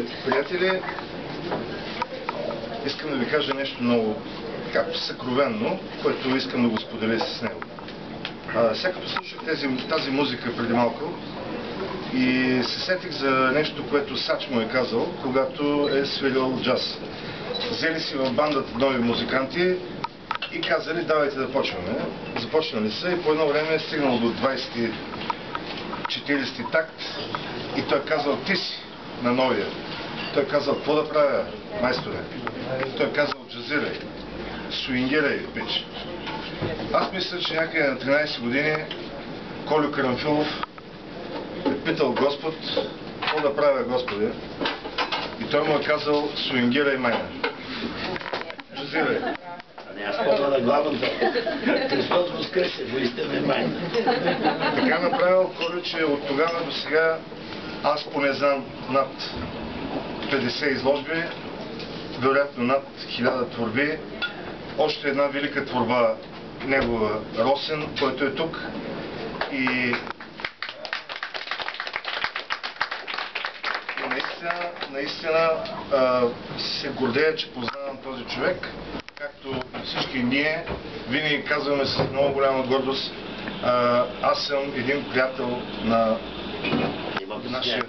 Здравейте, приятели! Искам да ви кажа нещо много съкровенно, което искам да го споделя с него. Сега като слушах тази музика преди малко и се сетих за нещо, което Сач му е казал, когато е свирил джаз. Взели си в бандата нови музиканти и казали: давайте да почваме. Започнали са и по едно време е стигнал до 20-40 такт и той е казал: ти си на новия. Той е казал: какво да правя, майсторе? Той е казал: джазирай, суингирай, пич. Аз мисля, че някъде на 13 години Колю Карамфилов е питал Господ: какво да правя, Господи? И той му е казал: суингирай, майна. Джазирай. Аз помня на главното. Христос воскресе, воистина е майна. Така направил Колю, че от тогава до сега аз поне знам над 50 изложби, вероятно над 1000 творби. Още една велика творба негова, Росен, който е тук. И наистина се гордея, че познавам този човек. Както всички ние, винаги казваме с много голяма гордост: аз съм един приятел на нашия